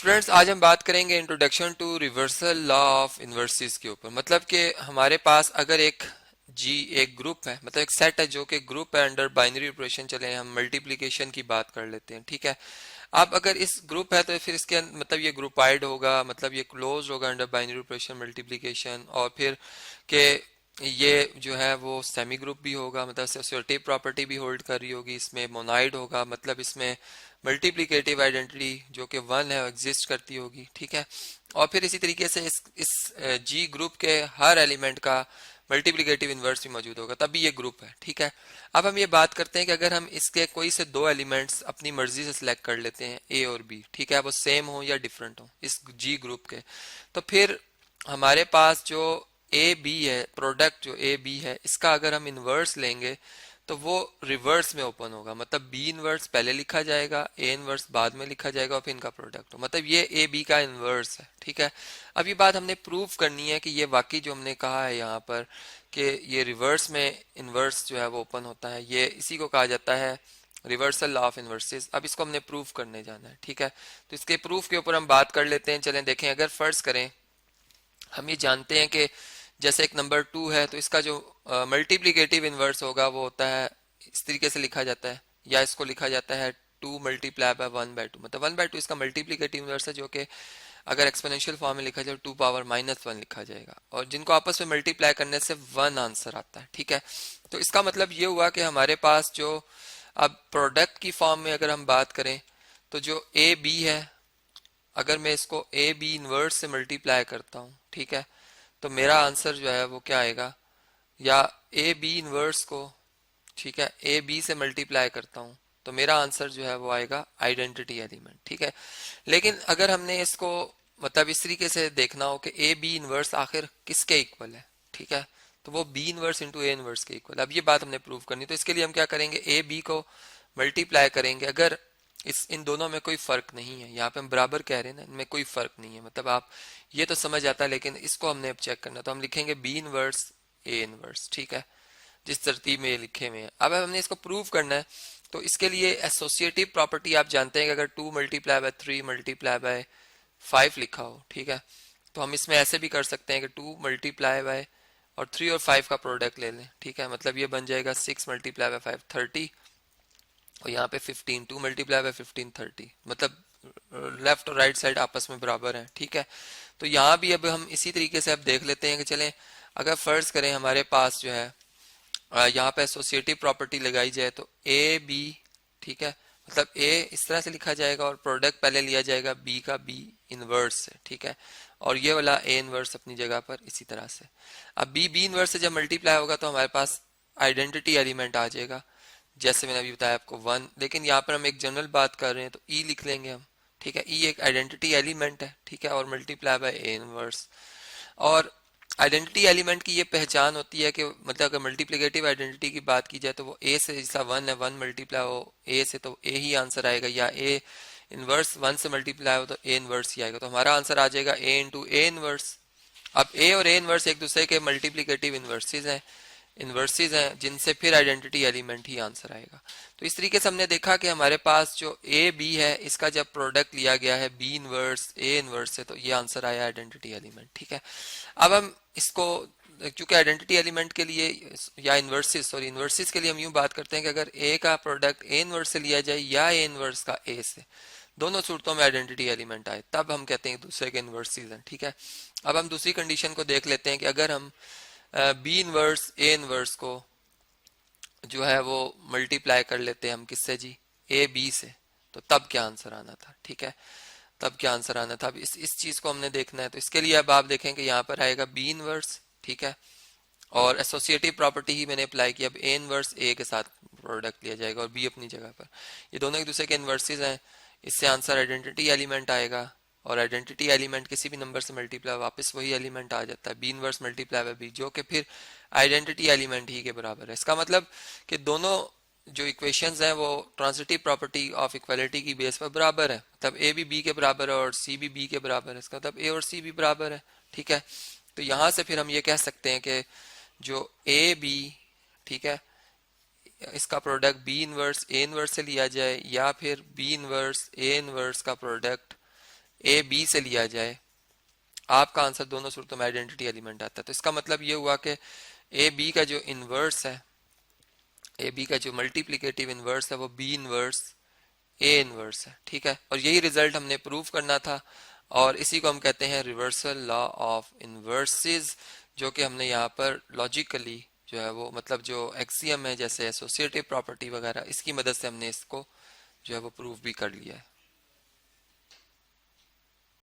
Students, आज हम बात करेंगे introduction to reversal law of inverses के ऊपर। मतलब कि हमारे पास अगर एक ग्रुप है, मतलब एक सेट है जो कि ग्रुप है अंडर बाइनरी ऑपरेशन। चले हम मल्टीप्लिकेशन की बात कर लेते हैं, ठीक है। अब अगर इस ग्रुप है तो फिर मतलब ये ग्रुपाइड होगा, मतलब ये क्लोज होगा अंडर बाइनरी ऑपरेशन मल्टीप्लिकेशन। और फिर के ये जो है वो सेमी ग्रुप भी होगा, मतलब एसोसिएटिव प्रॉपर्टी भी होल्ड कर रही होगी। इसमें मोनाइड होगा, मतलब इसमें मल्टीप्लिकेटिव आइडेंटिटी जो कि वन है एग्जिस्ट करती होगी, ठीक है। और फिर इसी तरीके से इस जी ग्रुप के हर एलिमेंट का मल्टीप्लिकेटिव इन्वर्स भी मौजूद होगा, तभी ये ग्रुप है, ठीक है। अब हम ये बात करते हैं कि अगर हम इसके कोई से दो एलिमेंट्स अपनी मर्जी से सिलेक्ट कर लेते हैं, ए और बी, ठीक है, वो सेम हो या डिफरेंट हो इस जी ग्रुप के, तो फिर हमारे पास जो ए बी है, प्रोडक्ट जो ए बी है, इसका अगर हम इन्वर्स लेंगे तो वो रिवर्स में ओपन होगा। मतलब बी इनवर्स पहले लिखा जाएगा, ए इनवर्स बाद में लिखा जाएगा और फिर इनका प्रोडक्ट हो, मतलब ये ए बी का इनवर्स है, ठीक है। अब ये बात हमने प्रूव करनी है कि ये वाकई जो हमने कहा है यहाँ पर कि ये रिवर्स में इनवर्स जो है वो ओपन होता है, ये इसी को कहा जाता है रिवर्सल लॉ ऑफ इनवर्सेस। अब इसको हमने प्रूव करने जाना है, ठीक है। तो इसके प्रूफ के ऊपर हम बात कर लेते हैं। चलें देखें, अगर फर्ज करें हम ये जानते हैं कि जैसे एक नंबर टू है तो इसका जो मल्टीप्लिकेटिव इनवर्स होगा वो होता है, इस तरीके से लिखा जाता है, या इसको लिखा जाता है to multiply by one by two. मतलब वन बाय टू इसका मल्टीप्लिकेटिव इनवर्स है, जो कि अगर एक्सपोनेंशियल फॉर्म में लिखा जाए टू पावर माइनस वन लिखा जाएगा, और जिनको आपस में मल्टीप्लाई करने से वन आंसर आता है, ठीक है। तो इसका मतलब ये हुआ कि हमारे पास जो अब प्रोडक्ट की फॉर्म में अगर हम बात करें तो जो ए बी है, अगर मैं इसको ए बी इनवर्स से मल्टीप्लाई करता हूँ, ठीक है, तो मेरा आंसर जो है वो क्या आएगा, या ए बी इनवर्स को, ठीक है, ए बी से मल्टीप्लाई करता हूँ तो मेरा आंसर जो है वो आएगा आइडेंटिटी एलिमेंट, ठीक है। लेकिन अगर हमने इसको मतलब इस तरीके से देखना हो कि ए बी इनवर्स आखिर किसके इक्वल है, ठीक है, तो वो B inverse into A inverse के इक्वल। अब ये बात हमने प्रूव करनी, तो इसके लिए हम क्या करेंगे, ए बी को मल्टीप्लाई करेंगे। अगर इन दोनों में कोई फर्क नहीं है, यहाँ पे हम बराबर कह रहे हैं ना, इनमें कोई फर्क नहीं है, मतलब आप ये तो समझ आता है, लेकिन इसको हमने अब चेक करना, तो हम लिखेंगे बी इनवर्स ए इनवर्स, ठीक है, जिस तरतीब में ये लिखे हुए हैं। अब हमने इसको प्रूव करना है, तो इसके लिए एसोसिएटिव प्रॉपर्टी आप जानते हैं कि अगर to multiply by three multiply by five लिखा हो, ठीक है, तो हम इसमें ऐसे भी कर सकते हैं कि टू मल्टीप्लाई बाय और थ्री और फाइव का प्रोडक्ट ले लें, ठीक है, मतलब ये बन जाएगा सिक्स मल्टीप्लाई बाय फाइव 30, और यहाँ पे 15, टू मल्टीप्लाई बाय 15 30, मतलब लेफ्ट और राइट साइड आपस में बराबर है, ठीक है। तो यहाँ भी अब हम इसी तरीके से अब देख लेते हैं कि चलें अगर फर्ज करें हमारे पास जो है यहाँ पे एसोसिएटिव प्रॉपर्टी लगाई जाए तो ए बी, ठीक है, मतलब ए इस तरह से लिखा जाएगा और प्रोडक्ट पहले लिया जाएगा बी का बी इनवर्स से, ठीक है, और ये वाला ए इनवर्स अपनी जगह पर इसी तरह से। अब बी बी इनवर्स से जब मल्टीप्लाई होगा तो हमारे पास आइडेंटिटी एलिमेंट आ जाएगा, जैसे मैंने अभी बताया आपको वन। लेकिन यहाँ पर हम एक जनरल बात कर रहे हैं तो ई लिख लेंगे हम, ठीक है, ई एक आइडेंटिटी एलिमेंट है, ठीक है, और मल्टीप्लाई बाय ए इनवर्स। और आइडेंटिटी एलिमेंट की ये पहचान होती है कि मतलब अगर मल्टीप्लिकेटिव आइडेंटिटी की बात की जाए तो वो ए से, जैसा वन है, वन मल्टीप्लाई हो ए से तो ए ही आंसर आएगा, या ए इनवर्स वन से मल्टीप्लाई हो तो ए इनवर्स ही आएगा, तो हमारा आंसर आ जाएगा ए इंटू ए इनवर्स। अब ए और ए इनवर्स एक दूसरे के मल्टीप्लिकेटिव इन्वर्सेस हैं जिनसे फिर आइडेंटिटी एलिमेंट ही आंसर आएगा। तो इस तरीके से हमने देखा कि हमारे पास जो ए बी है इसका जब प्रोडक्ट लिया गया है बी इनवर्स ए इनवर्स से, तो ये आंसर आया आइडेंटिटी एलिमेंट, ठीक है। अब हम इसको, क्योंकि आइडेंटिटी एलिमेंट के लिए या इन्वर्सिस के लिए हम यूं बात करते हैं कि अगर ए का प्रोडक्ट ए इनवर्स से लिया जाए या ए इनवर्स का ए से, दोनों सूरतों में आइडेंटिटी एलिमेंट आए, तब हम कहते हैं दूसरे के इन्वर्सिस हैं, ठीक है। अब हम दूसरी कंडीशन को देख लेते हैं कि अगर हम बी इनवर्स ए इनवर्स को जो है वो मल्टीप्लाई कर लेते हैं हम किससे जी, ए बी से, तो तब क्या आंसर आना था, ठीक है, तब क्या आंसर आना था। अब इस चीज को हमने देखना है, तो इसके लिए अब आप देखें कि यहाँ पर आएगा बी इनवर्स, ठीक है, और एसोसिएटिव प्रॉपर्टी ही मैंने अप्लाई की। अब ए इनवर्स ए के साथ प्रोडक्ट लिया जाएगा और बी अपनी जगह पर, ये दोनों एक दूसरे के इन्वर्सेस हैं, इससे आंसर आइडेंटिटी एलिमेंट आएगा, और आइडेंटिटी एलिमेंट किसी भी नंबर से मल्टीप्लाई वापस वही एलिमेंट आ जाता है, B inverse multiply by B, जो कि फिर आइडेंटिटी एलिमेंट ही के बराबर है। इसका मतलब कि दोनों जो इक्वेशंस हैं वो ट्रांजिटिव प्रॉपर्टी ऑफ इक्वालिटी की बेस पर बराबर है, मतलब ए भी बी के बराबर है और सी भी बी के बराबर है, इसका मतलब ए और सी भी बराबर है, ठीक है। तो यहाँ से फिर हम ये कह सकते हैं कि जो ए बी, ठीक है, इसका product B inverse A inverse से लिया जाए या फिर बी इनवर्स ए इनवर्स का प्रोडक्ट ए बी से लिया जाए, आपका आंसर दोनों सूरतों में आइडेंटिटी एलिमेंट आता है। तो इसका मतलब ये हुआ कि ए बी का जो इन्वर्स है, ए बी का जो मल्टीप्लिकेटिव इन्वर्स है वो बी इन्वर्स ए इन्वर्स है, ठीक है। और यही रिजल्ट हमने प्रूव करना था, और इसी को हम कहते हैं रिवर्सल लॉ ऑफ इन्वर्सेस, जो कि हमने यहाँ पर लॉजिकली जो है वो मतलब जो एक्सियम है जैसे एसोसिएटिव प्रॉपर्टी वगैरह, इसकी मदद से हमने इसको जो है वो प्रूव भी कर लिया है।